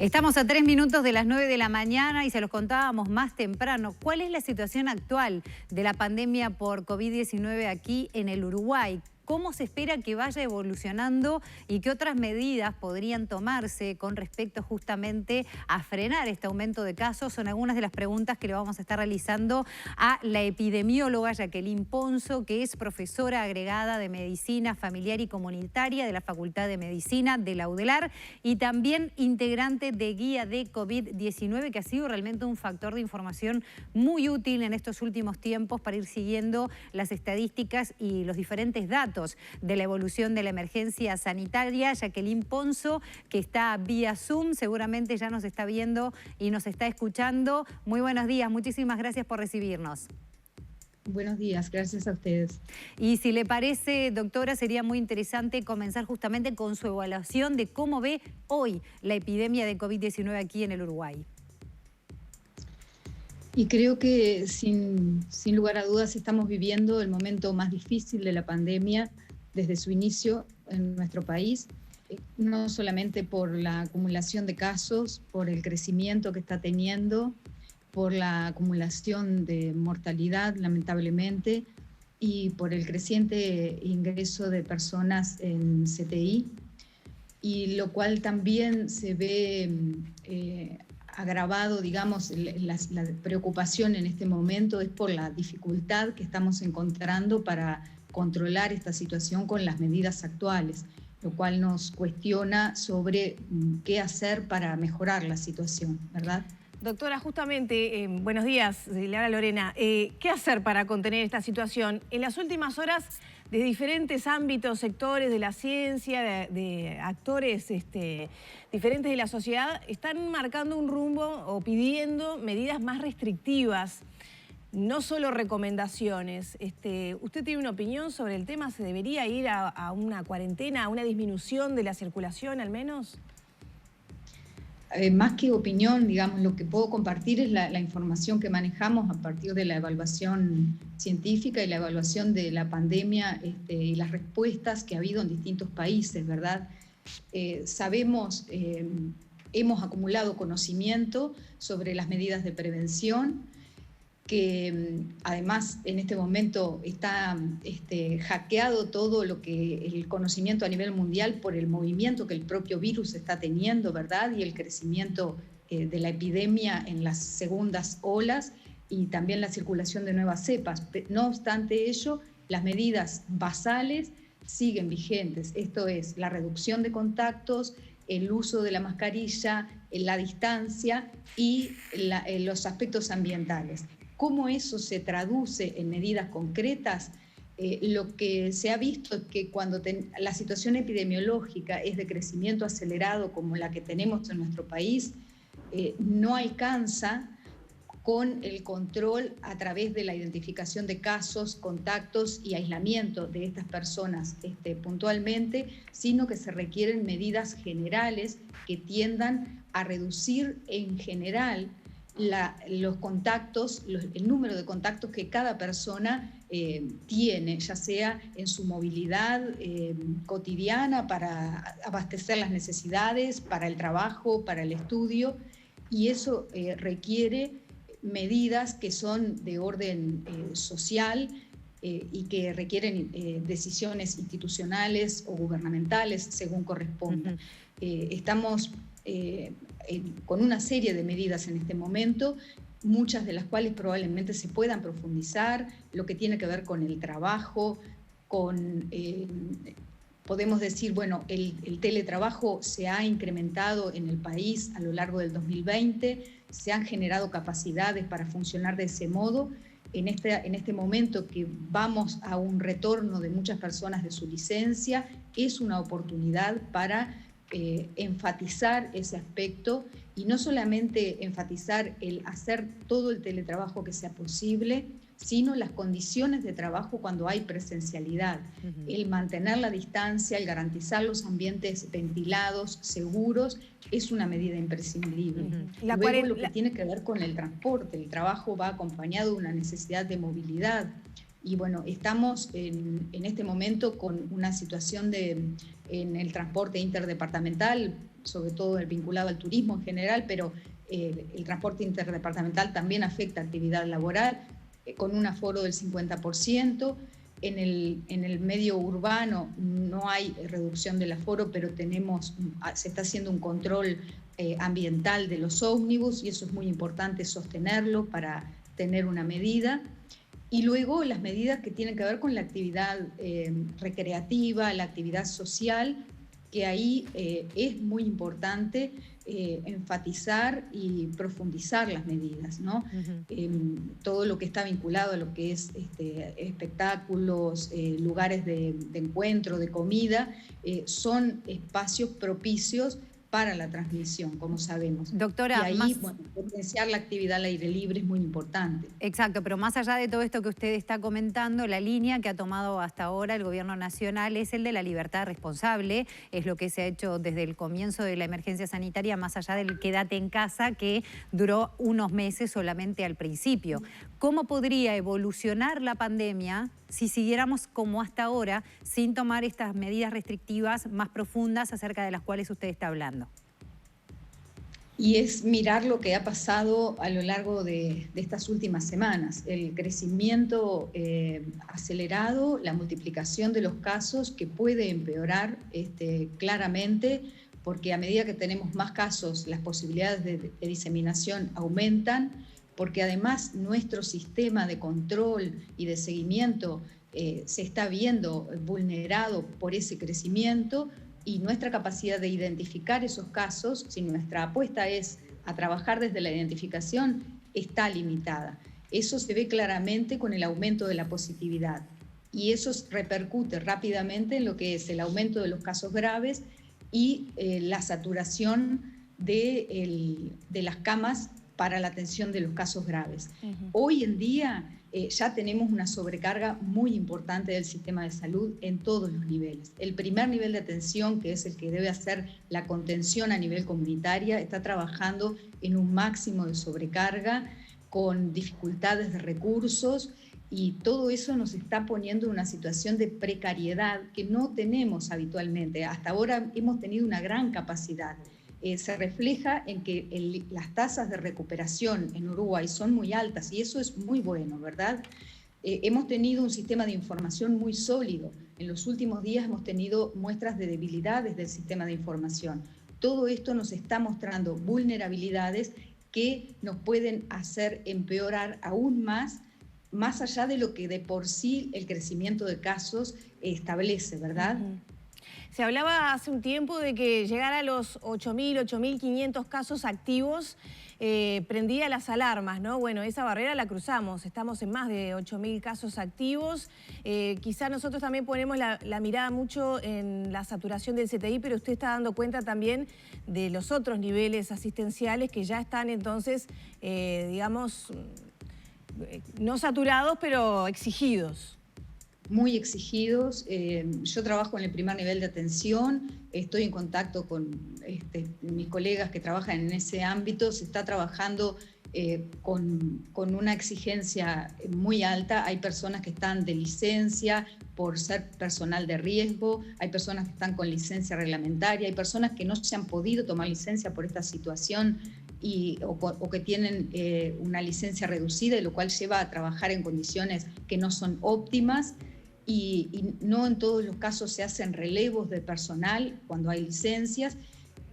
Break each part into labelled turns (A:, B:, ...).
A: Estamos a 3 minutos de las 9 de la mañana y se los contábamos más temprano. ¿Cuál es la situación actual de la pandemia por COVID-19 aquí en el Uruguay? ¿Cómo se espera que vaya evolucionando y qué otras medidas podrían tomarse con respecto justamente a frenar este aumento de casos? Son algunas de las preguntas que le vamos a estar realizando a la epidemióloga Jacqueline Ponzo, que es profesora agregada de Medicina Familiar y Comunitaria de la Facultad de Medicina de la UDELAR y también integrante de Guía de COVID-19, que ha sido realmente un factor de información muy útil en estos últimos tiempos para ir siguiendo las estadísticas y los diferentes datos de la evolución de la emergencia sanitaria. Jacqueline Ponzo, que está vía Zoom, seguramente ya nos está viendo y nos está escuchando. Muy buenos días, muchísimas gracias por recibirnos.
B: Buenos días, gracias a ustedes.
A: Y si le parece, doctora, sería muy interesante comenzar justamente con su evaluación de cómo ve hoy la epidemia de COVID-19 aquí en el Uruguay.
B: Y creo que sin lugar a dudas estamos viviendo el momento más difícil de la pandemia desde su inicio en nuestro país, no solamente por la acumulación de casos, por el crecimiento que está teniendo, por la acumulación de mortalidad, lamentablemente, y por el creciente ingreso de personas en CTI, y lo cual también se ve agravado, digamos, la preocupación en este momento es por la dificultad que estamos encontrando para controlar esta situación con las medidas actuales, lo cual nos cuestiona sobre qué hacer para mejorar la situación, ¿verdad?
C: Doctora, justamente, buenos días, le habla Lorena. ¿Qué hacer para contener esta situación? En las últimas horas, de diferentes ámbitos, sectores de la ciencia, de actores diferentes de la sociedad, están marcando un rumbo o pidiendo medidas más restrictivas, no solo recomendaciones. ¿Usted tiene una opinión sobre el tema? ¿Se debería ir a una cuarentena, a una disminución de la circulación al menos?
B: Más que opinión, digamos, lo que puedo compartir es la información que manejamos a partir de la evaluación científica y la evaluación de la pandemia y las respuestas que ha habido en distintos países, ¿verdad? Sabemos, hemos acumulado conocimiento sobre las medidas de prevención, que además en este momento está hackeado todo lo que el conocimiento a nivel mundial por el movimiento que el propio virus está teniendo, ¿verdad? Y el crecimiento de la epidemia en las segundas olas y también la circulación de nuevas cepas. No obstante ello, las medidas basales siguen vigentes. Esto es la reducción de contactos, el uso de la mascarilla, la distancia y los aspectos ambientales. ¿Cómo eso se traduce en medidas concretas? Lo que se ha visto es que cuando la situación epidemiológica es de crecimiento acelerado como la que tenemos en nuestro país, no alcanza con el control a través de la identificación de casos, contactos y aislamiento de estas personas puntualmente, sino que se requieren medidas generales que tiendan a reducir en general los contactos, el número de contactos que cada persona tiene, ya sea en su movilidad cotidiana para abastecer las necesidades, para el trabajo, para el estudio, y eso requiere medidas que son de orden social y que requieren decisiones institucionales o gubernamentales según corresponda. Estamos con una serie de medidas en este momento, muchas de las cuales probablemente se puedan profundizar, lo que tiene que ver con el trabajo, podemos decir, bueno, el teletrabajo se ha incrementado en el país a lo largo del 2020, se han generado capacidades para funcionar de ese modo. En este momento que vamos a un retorno de muchas personas de su licencia, es una oportunidad para enfatizar ese aspecto y no solamente enfatizar el hacer todo el teletrabajo que sea posible, sino las condiciones de trabajo cuando hay presencialidad, el mantener la distancia, el garantizar los ambientes ventilados, seguros, es una medida imprescindible. Luego lo que tiene que ver con el transporte, el trabajo va acompañado de una necesidad de movilidad. Y bueno, estamos en este momento con una situación en el transporte interdepartamental, sobre todo el vinculado al turismo en general, pero el transporte interdepartamental también afecta actividad laboral, con un aforo del 50%. En el medio urbano no hay reducción del aforo, pero se está haciendo un control ambiental de los ómnibus, y eso es muy importante sostenerlo para tener una medida. Y luego las medidas que tienen que ver con la actividad recreativa, la actividad social, que ahí es muy importante enfatizar y profundizar las medidas, ¿no? Todo lo que está vinculado a lo que es espectáculos, lugares de encuentro, de comida, son espacios propicios para la transmisión, como sabemos.
A: Doctora,
B: y ahí potenciar la actividad al aire libre es muy importante.
A: Exacto, pero más allá de todo esto que usted está comentando, la línea que ha tomado hasta ahora el gobierno nacional es el de la libertad responsable, es lo que se ha hecho desde el comienzo de la emergencia sanitaria, más allá del quédate en casa, que duró unos meses solamente al principio. ¿Cómo podría evolucionar la pandemia si siguiéramos como hasta ahora, sin tomar estas medidas restrictivas más profundas acerca de las cuales usted está hablando?
B: Y es mirar lo que ha pasado a lo largo de estas últimas semanas. El crecimiento acelerado, la multiplicación de los casos, que puede empeorar claramente, porque a medida que tenemos más casos, las posibilidades de diseminación aumentan, porque además nuestro sistema de control y de seguimiento se está viendo vulnerado por ese crecimiento, y nuestra capacidad de identificar esos casos, si nuestra apuesta es a trabajar desde la identificación, está limitada. Eso se ve claramente con el aumento de la positividad, y eso repercute rápidamente en lo que es el aumento de los casos graves y la saturación de las camas para la atención de los casos graves. Hoy en día ya tenemos una sobrecarga muy importante del sistema de salud en todos los niveles. El primer nivel de atención, que es el que debe hacer la contención a nivel comunitaria, está trabajando en un máximo de sobrecarga, con dificultades de recursos, y todo eso nos está poniendo en una situación de precariedad que no tenemos habitualmente. Hasta ahora hemos tenido una gran capacidad. Se refleja en que las tasas de recuperación en Uruguay son muy altas, y eso es muy bueno, ¿verdad? Hemos tenido un sistema de información muy sólido. En los últimos días hemos tenido muestras de debilidades del sistema de información. Todo esto nos está mostrando vulnerabilidades que nos pueden hacer empeorar aún más allá de lo que de por sí el crecimiento de casos establece, ¿verdad?
C: Se hablaba hace un tiempo de que llegar a los 8.000, 8.500 casos activos prendía las alarmas, ¿no? Bueno, esa barrera la cruzamos, estamos en más de 8.000 casos activos. Quizá nosotros también ponemos la mirada mucho en la saturación del CTI, pero usted está dando cuenta también de los otros niveles asistenciales que ya están entonces, digamos, no saturados, pero exigidos.
B: Muy exigidos. Yo trabajo en el primer nivel de atención, estoy en contacto con mis colegas que trabajan en ese ámbito. Se está trabajando con una exigencia muy alta. Hay personas que están de licencia por ser personal de riesgo, hay personas que están con licencia reglamentaria, hay personas que no se han podido tomar licencia por esta situación o que tienen una licencia reducida, y lo cual lleva a trabajar en condiciones que no son óptimas. Y no en todos los casos se hacen relevos de personal cuando hay licencias.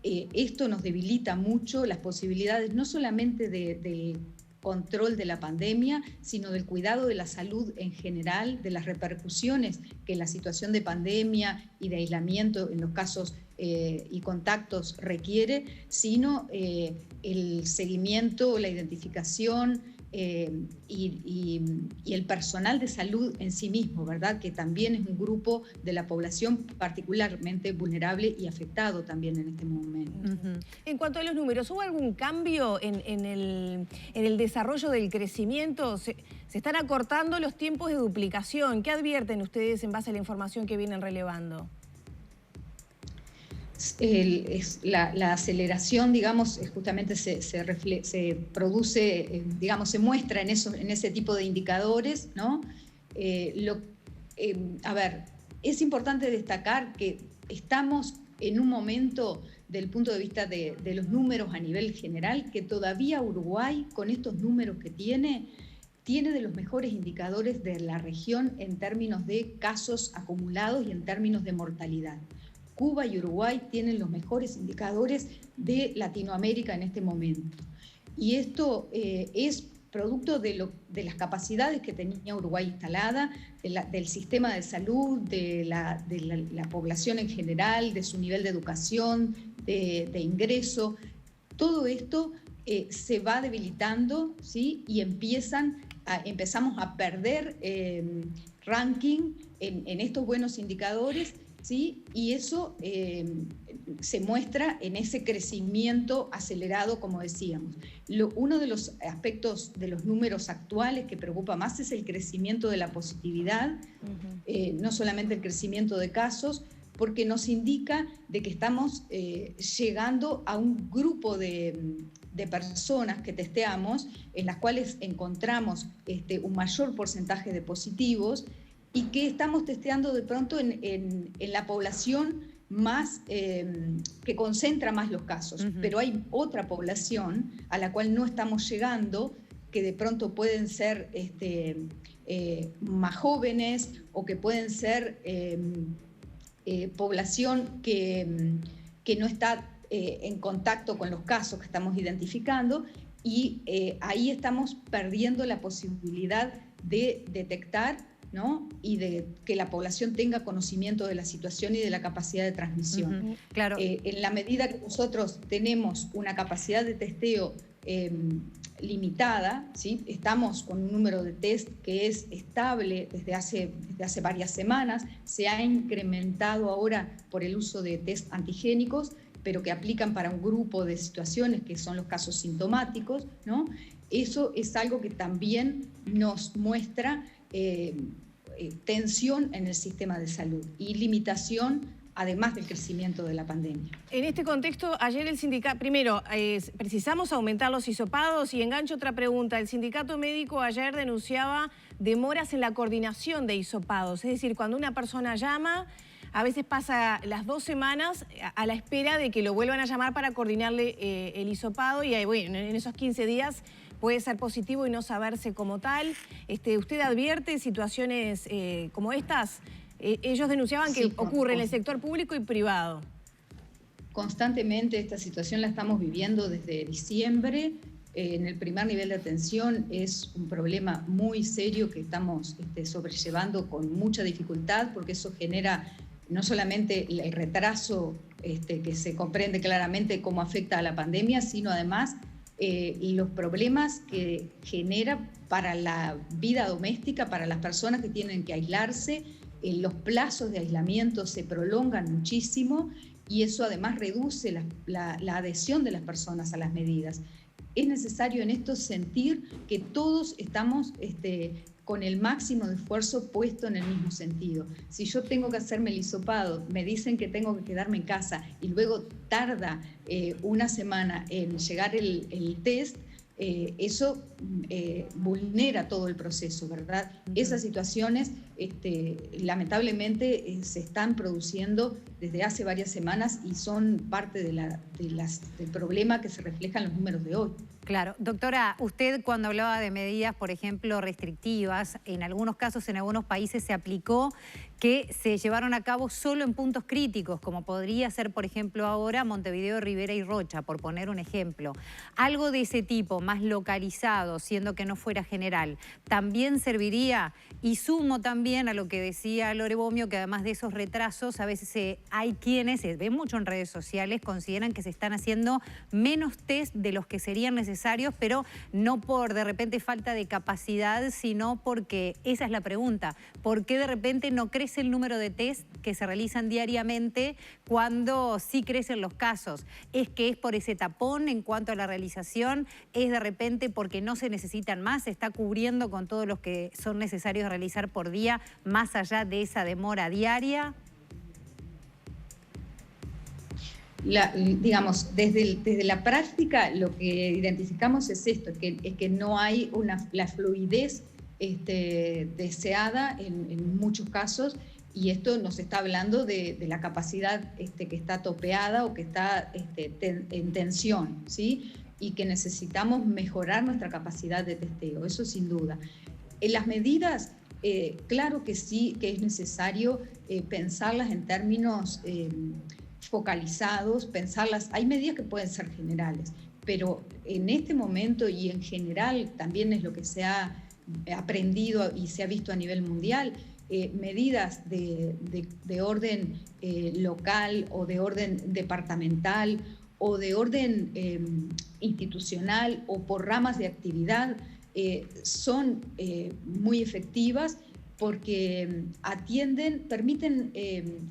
B: Esto nos debilita mucho las posibilidades no solamente de control de la pandemia, sino del cuidado de la salud en general, de las repercusiones que la situación de pandemia y de aislamiento en los casos y contactos requiere, sino el seguimiento, la identificación, y el personal de salud en sí mismo, ¿verdad? Que también es un grupo de la población particularmente vulnerable y afectado también en este momento.
C: En cuanto a los números, ¿hubo algún cambio en el desarrollo del crecimiento? ¿Se están acortando los tiempos de duplicación? ¿Qué advierten ustedes en base a la información que vienen relevando?
B: La aceleración, digamos, justamente se produce, digamos, se muestra en ese tipo de indicadores, ¿no? A ver, es importante destacar que estamos en un momento, del punto de vista de los números a nivel general, que todavía Uruguay, con estos números que tiene de los mejores indicadores de la región en términos de casos acumulados y en términos de mortalidad. Cuba y Uruguay tienen los mejores indicadores de Latinoamérica en este momento. Y esto es producto de las capacidades que tenía Uruguay instalada, del sistema de salud, de la población en general, de su nivel de educación, de ingreso. Todo esto se va debilitando, ¿sí? Y empezamos a perder ranking en estos buenos indicadores, ¿sí? Y eso se muestra en ese crecimiento acelerado, como decíamos. Uno de los aspectos de los números actuales que preocupa más es el crecimiento de la positividad, no solamente el crecimiento de casos, porque nos indica de que estamos llegando a un grupo de personas que testeamos, en las cuales encontramos un mayor porcentaje de positivos, y que estamos testeando de pronto en la población más que concentra más los casos. Pero hay otra población a la cual no estamos llegando, que de pronto pueden ser más jóvenes, o que pueden ser población que no está en contacto con los casos que estamos identificando, y ahí estamos perdiendo la posibilidad de detectar, ¿no? Y de que la población tenga conocimiento de la situación y de la capacidad de transmisión.
A: Claro.
B: En la medida que nosotros tenemos una capacidad de testeo limitada, ¿sí? Estamos con un número de test que es estable desde hace varias semanas, se ha incrementado ahora por el uso de test antigénicos, pero que aplican para un grupo de situaciones que son los casos sintomáticos, ¿no? Eso es algo que también nos muestra tensión en el sistema de salud y limitación, además del crecimiento de la pandemia.
C: En este contexto, ayer el sindicato, primero, precisamos aumentar los hisopados, y engancho otra pregunta. El sindicato médico ayer denunciaba demoras en la coordinación de hisopados, es decir, cuando una persona llama, a veces pasa las 2 semanas a la espera de que lo vuelvan a llamar para coordinarle el hisopado, y bueno, en esos 15 días puede ser positivo y no saberse como tal. ¿Usted advierte situaciones como estas? Ellos denunciaban que ocurre en el sector público y privado.
B: Constantemente esta situación la estamos viviendo desde diciembre. En el primer nivel de atención es un problema muy serio que estamos sobrellevando con mucha dificultad, porque eso genera no solamente el retraso que se comprende claramente cómo afecta a la pandemia, sino además los problemas que genera para la vida doméstica, para las personas que tienen que aislarse. Los plazos de aislamiento se prolongan muchísimo, y eso además reduce la adhesión de las personas a las medidas. Es necesario en esto sentir que todos estamos con el máximo de esfuerzo puesto en el mismo sentido. Si yo tengo que hacerme el hisopado, me dicen que tengo que quedarme en casa y luego tarda una semana en llegar el test, eso vulnera todo el proceso, ¿verdad? Esas situaciones lamentablemente se están produciendo desde hace varias semanas y son parte del problema que se refleja en los números de hoy.
A: Claro. Doctora, usted cuando hablaba de medidas, por ejemplo, restrictivas, en algunos casos, en algunos países se aplicó que se llevaron a cabo solo en puntos críticos, como podría ser, por ejemplo, ahora Montevideo, Rivera y Rocha, por poner un ejemplo. Algo de ese tipo, más localizado, siendo que no fuera general, ¿también serviría? Y sumo también a lo que decía Lore Bomio, que además de esos retrasos, a veces hay quienes, se ve mucho en redes sociales, consideran que se están haciendo menos test de los que serían necesarios, pero no por de repente falta de capacidad, sino porque, esa es la pregunta, ¿por qué de repente no crece el número de test que se realizan diariamente cuando sí crecen los casos? ¿Es que es por ese tapón en cuanto a la realización? ¿Es de repente porque no se necesitan más? ¿Se está cubriendo con todos los que son necesarios realizar por día, más allá de esa demora diaria?
B: Digamos, desde la práctica lo que identificamos es esto, es que no hay la fluidez deseada en muchos casos, y esto nos está hablando de la capacidad que está topeada o que está en tensión, ¿sí? Y que necesitamos mejorar nuestra capacidad de testeo, eso sin duda. En las medidas, claro que sí, que es necesario pensarlas en términos focalizados, pensarlas, hay medidas que pueden ser generales, pero en este momento y en general también es lo que se ha aprendido y se ha visto a nivel mundial, medidas de orden local o de orden departamental o de orden institucional o por ramas de actividad son muy efectivas porque permiten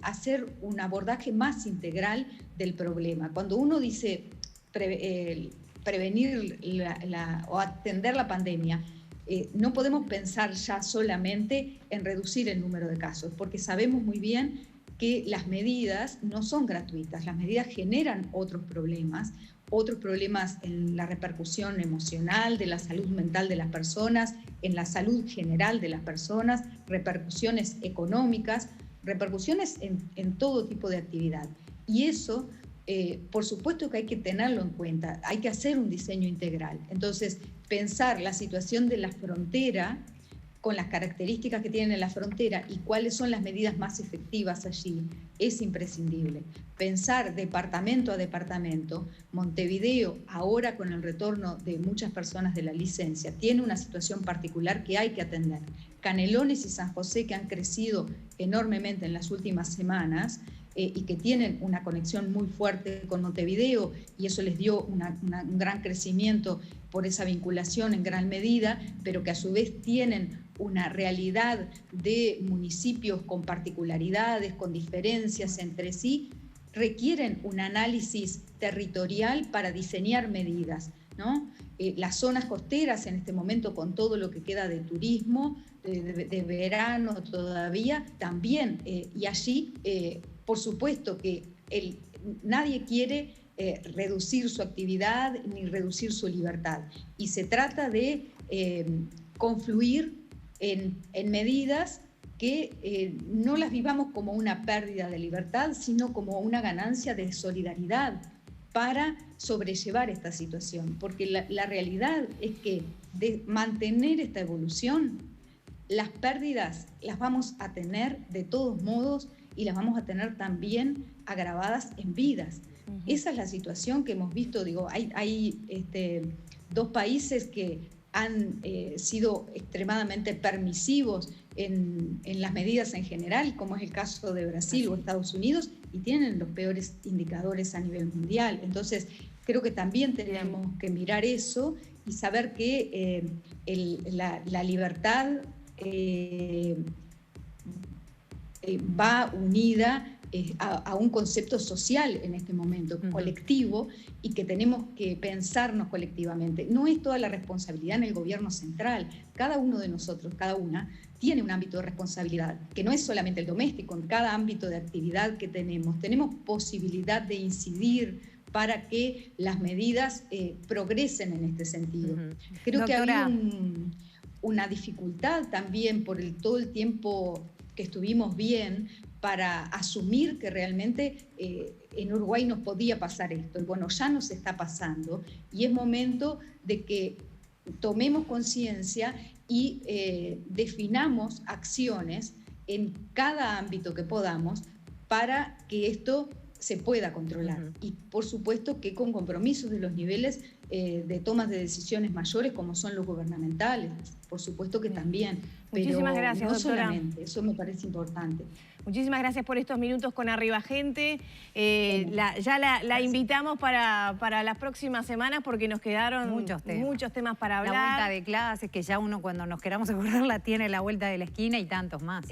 B: hacer un abordaje más integral del problema. Cuando uno dice prevenir o atender la pandemia, no podemos pensar ya solamente en reducir el número de casos, porque sabemos muy bien que las medidas no son gratuitas, las medidas generan otros problemas en la repercusión emocional, de la salud mental de las personas, en la salud general de las personas, repercusiones económicas, repercusiones en todo tipo de actividad. Y eso, por supuesto que hay que tenerlo en cuenta, hay que hacer un diseño integral. Entonces, pensar la situación de la frontera, con las características que tiene la frontera y cuáles son las medidas más efectivas allí, es imprescindible. Pensar departamento a departamento. Montevideo, ahora con el retorno de muchas personas de la licencia, tiene una situación particular que hay que atender. Canelones y San José, que han crecido enormemente en las últimas semanas, y que tienen una conexión muy fuerte con Montevideo, y eso les dio un gran crecimiento por esa vinculación en gran medida, pero que a su vez tienen una realidad de municipios con particularidades, con diferencias entre sí, requieren un análisis territorial para diseñar medidas, ¿no? Las zonas costeras en este momento, con todo lo que queda de turismo, de verano todavía, también, y allí, por supuesto que nadie quiere reducir su actividad ni reducir su libertad, y se trata de confluir en medidas que no las vivamos como una pérdida de libertad, sino como una ganancia de solidaridad para sobrellevar esta situación. Porque la realidad es que de mantener esta evolución, las pérdidas las vamos a tener de todos modos y las vamos a tener también agravadas en vidas. Esa es la situación que hemos visto. Digo, hay dos países que han sido extremadamente permisivos en las medidas en general, como es el caso de Brasil o Estados Unidos, y tienen los peores indicadores a nivel mundial. Entonces, creo que también tenemos que mirar eso y saber que la libertad va unida a un concepto social en este momento, colectivo, y que tenemos que pensarnos colectivamente. No es toda la responsabilidad en el gobierno central. Cada uno de nosotros, cada una, tiene un ámbito de responsabilidad, que no es solamente el doméstico. En cada ámbito de actividad que tenemos posibilidad de incidir para que las medidas progresen en este sentido. Creo que había una dificultad también por todo el tiempo que estuvimos bien para asumir que realmente en Uruguay nos podía pasar esto. Y bueno, ya nos está pasando y es momento de que tomemos conciencia y definamos acciones en cada ámbito que podamos para que esto se pueda controlar. Y por supuesto que con compromisos de los niveles de tomas de decisiones mayores, como son los gubernamentales, por supuesto que también.
C: Muchísimas gracias,
B: no
C: doctora.
B: Solamente, eso me parece importante.
C: Muchísimas gracias por estos minutos con Arriba Gente. Ya la invitamos para las próximas semanas porque nos quedaron muchos temas para hablar.
A: La vuelta de clases, que ya uno cuando nos queramos acordar la tiene la vuelta de la esquina y tantos más.